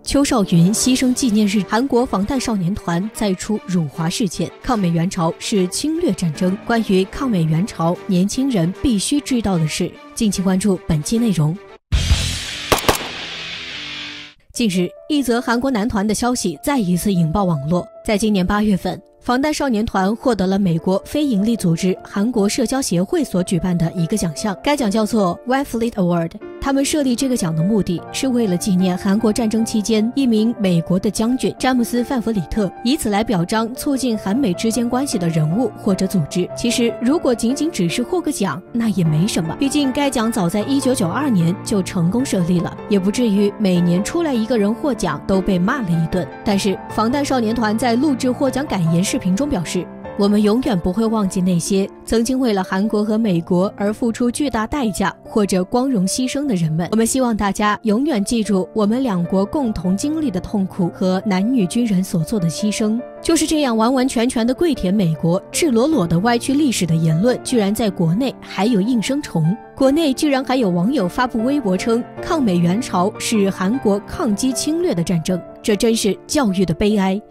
邱少云牺牲纪念日，韩国防弹少年团再出辱华事件，抗美援朝是侵略战争。关于抗美援朝，年轻人必须知道的事，敬请关注本期内容。近日，一则韩国男团的消息再一次引爆网络。在今年8月份，防弹少年团获得了美国非营利组织韩国社交协会所举办的一个奖项，该奖叫做 One Fleet Award。他们设立这个奖的目的是为了纪念韩国战争期间一名美国的将军詹姆斯·范弗里特，以此来表彰促进韩美之间关系的人物或者组织。其实，如果仅仅只是获个奖，那也没什么，毕竟该奖早在1992年就成功设立了，也不至于每年出来一个人获奖都被骂了一顿。但是，防弹少年团在录制获奖感言视频中表示，我们永远不会忘记那些曾经为了韩国和美国而付出巨大代价或者光荣牺牲的人们。我们希望大家永远记住我们两国共同经历的痛苦和男女军人所做的牺牲。就是这样完完全全的跪舔美国、赤裸裸的歪曲历史的言论，居然在国内还有应声虫。国内居然还有网友发布微博称，抗美援朝是韩国抗击侵略的战争，这真是教育的悲哀。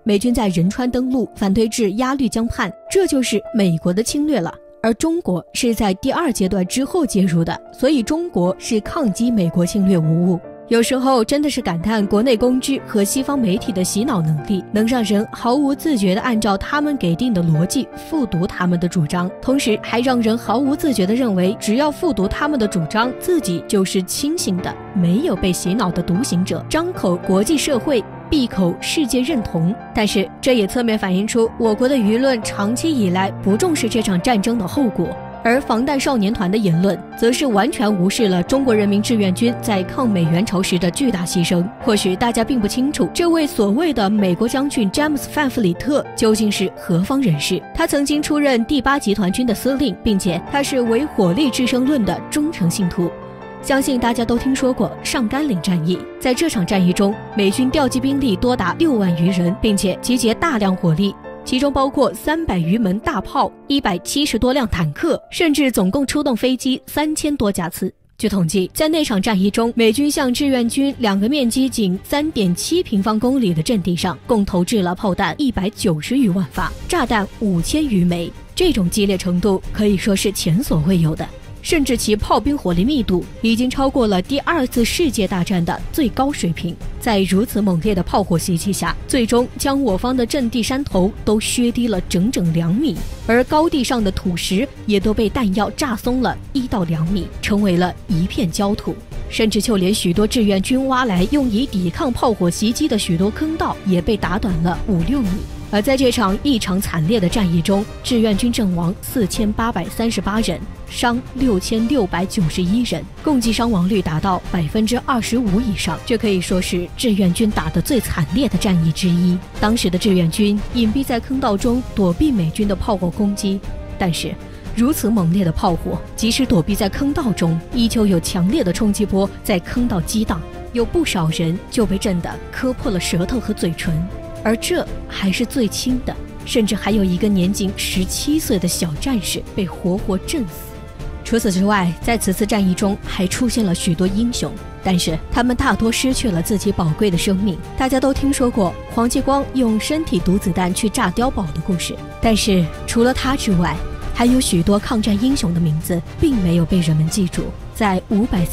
美军在仁川登陆，反对至鸭绿江畔，这就是美国的侵略了。而中国是在第2阶段之后介入的，所以中国是抗击美国侵略无误。有时候真的是感叹国内公知和西方媒体的洗脑能力，能让人毫无自觉地按照他们给定的逻辑复读他们的主张，同时还让人毫无自觉地认为只要复读他们的主张，自己就是清醒的，没有被洗脑的独行者，张口国际社会，闭口世界认同。但是这也侧面反映出我国的舆论长期以来不重视这场战争的后果，而防弹少年团的言论则是完全无视了中国人民志愿军在抗美援朝时的巨大牺牲。或许大家并不清楚，这位所谓的美国将军詹姆斯·范弗里特究竟是何方人士。他曾经出任第8集团军的司令，并且他是唯火力制胜论的忠诚信徒。相信大家都听说过上甘岭战役，在这场战役中，美军调集兵力多达6万余人，并且集结大量火力，其中包括300余门大炮、170多辆坦克，甚至总共出动飞机3000多架次。据统计，在那场战役中，美军向志愿军2个面积仅 3.7平方公里的阵地上，共投掷了炮弹190余万发，炸弹5000余枚。这种激烈程度可以说是前所未有的，甚至其炮兵火力密度已经超过了第2次世界大战的最高水平。在如此猛烈的炮火袭击下，最终将我方的阵地山头都削低了整整2米，而高地上的土石也都被弹药炸松了1到2米，成为了一片焦土。甚至就连许多志愿军挖来用以抵抗炮火袭击的许多坑道也被打短了5-6米。而在这场异常惨烈的战役中，志愿军阵亡4838人，伤6691人，共计伤亡率达到25%以上。这可以说是志愿军打得最惨烈的战役之一。当时的志愿军隐蔽在坑道中躲避美军的炮火攻击，但是如此猛烈的炮火，即使躲避在坑道中，依旧有强烈的冲击波在坑道激荡，有不少人就被震得磕破了舌头和嘴唇。而这还是最轻的，甚至还有一个年仅17岁的小战士被活活震死。除此之外，在此次战役中还出现了许多英雄，但是他们大多失去了自己宝贵的生命。大家都听说过黄继光用身体毒子弹去炸碉堡的故事，但是除了他之外，还有许多抗战英雄的名字并没有被人们记住。在500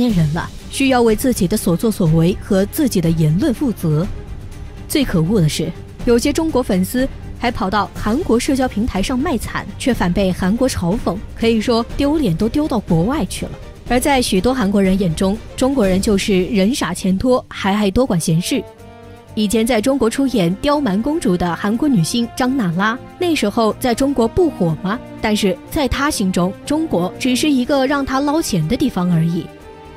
年人了，需要为自己的所作所为和自己的言论负责。最可恶的是，有些中国粉丝还跑到韩国社交平台上卖惨，却反被韩国嘲讽，可以说丢脸都丢到国外去了。而在许多韩国人眼中，中国人就是人傻钱多，还爱多管闲事。以前在中国出演《刁蛮公主》的韩国女星张娜拉，那时候在中国不火吗？但是在她心中，中国只是一个让她捞钱的地方而已。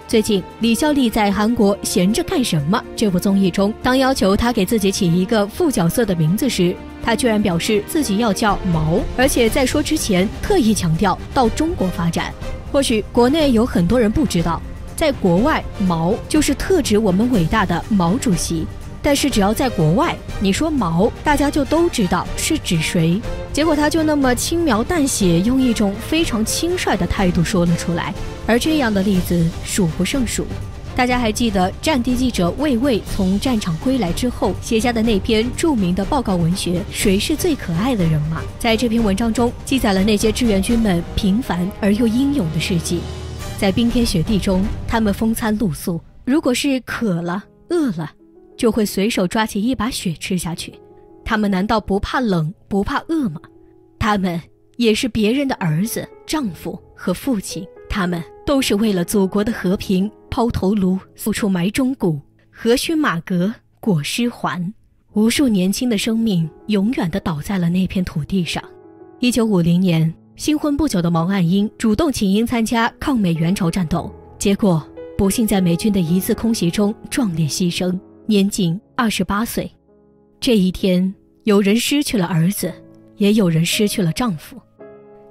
最近，李孝利在韩国《闲着干什么》这部综艺中，当要求她给自己起一个副角色的名字时，她居然表示自己要叫毛，而且在说之前特意强调到中国发展。或许国内有很多人不知道，在国外，毛就是特指我们伟大的毛主席。但是只要在国外，你说毛，大家就都知道是指谁。结果他就那么轻描淡写，用一种非常轻率的态度说了出来。而这样的例子数不胜数。大家还记得战地记者魏魏从战场归来之后写下的那篇著名的报告文学《谁是最可爱的人》吗？在这篇文章中，记载了那些志愿军们平凡而又英勇的事迹。在冰天雪地中，他们风餐露宿，如果是渴了、饿了，就会随手抓起一把雪吃下去。他们难道不怕冷不怕饿吗？他们也是别人的儿子、丈夫和父亲，他们都是为了祖国的和平抛头颅，付出埋忠骨，何须马革裹尸还。无数年轻的生命永远地倒在了那片土地上。1950年，新婚不久的毛岸英主动请缨参加抗美援朝战斗，结果不幸在美军的一次空袭中壮烈牺牲，年仅28岁。这一天，有人失去了儿子，也有人失去了丈夫。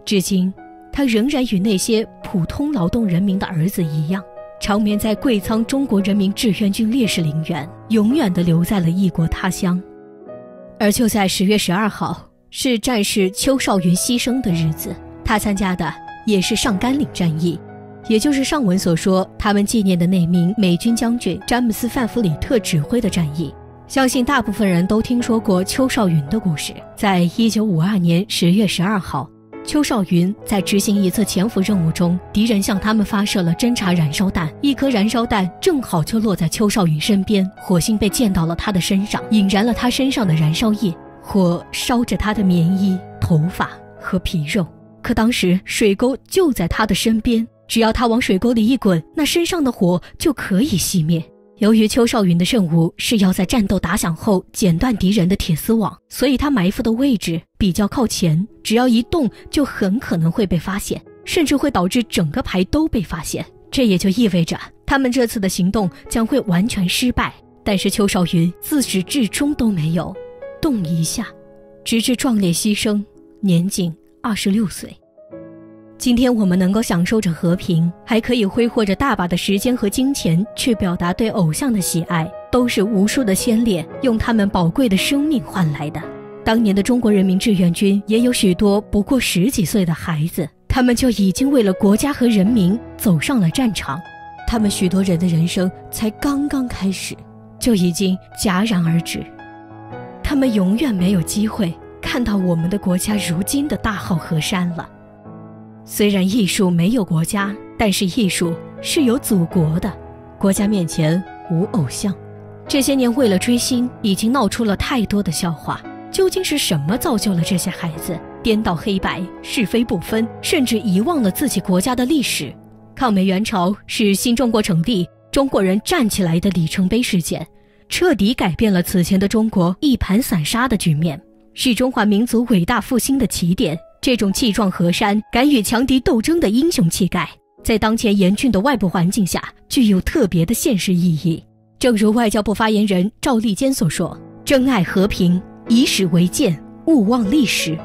至今，他仍然与那些普通劳动人民的儿子一样，长眠在贵仓中国人民志愿军烈士陵园，永远地留在了异国他乡。而就在10月12号，是战士邱少云牺牲的日子，他参加的也是上甘岭战役，也就是上文所说他们纪念的那名美军将军詹姆斯·范弗里特指挥的战役。相信大部分人都听说过邱少云的故事。在1952年10月12号，邱少云在执行一次潜伏任务中，敌人向他们发射了侦察燃烧弹，一颗燃烧弹正好就落在邱少云身边，火星被溅到了他的身上，引燃了他身上的燃烧液，火烧着他的棉衣、头发和皮肉。可当时水沟就在他的身边，只要他往水沟里一滚，那身上的火就可以熄灭。由于邱少云的任务是要在战斗打响后剪断敌人的铁丝网，所以他埋伏的位置比较靠前，只要一动就很可能会被发现，甚至会导致整个排都被发现。这也就意味着他们这次的行动将会完全失败。但是邱少云自始至终都没有动一下，直至壮烈牺牲，年仅26岁。今天我们能够享受着和平，还可以挥霍着大把的时间和金钱去表达对偶像的喜爱，都是无数的先烈用他们宝贵的生命换来的。当年的中国人民志愿军也有许多不过10几岁的孩子，他们就已经为了国家和人民走上了战场。他们许多人的人生才刚刚开始，就已经戛然而止。他们永远没有机会看到我们的国家如今的大好河山了。虽然艺术没有国家，但是艺术是有祖国的。国家面前无偶像。这些年为了追星，已经闹出了太多的笑话。究竟是什么造就了这些孩子颠倒黑白、是非不分，甚至遗忘了自己国家的历史？抗美援朝是新中国成立、中国人站起来的里程碑事件，彻底改变了此前的中国一盘散沙的局面，是中华民族伟大复兴的起点。这种气壮河山、敢与强敌斗争的英雄气概，在当前严峻的外部环境下具有特别的现实意义。正如外交部发言人赵立坚所说，珍爱和平，以史为鉴，勿忘历史。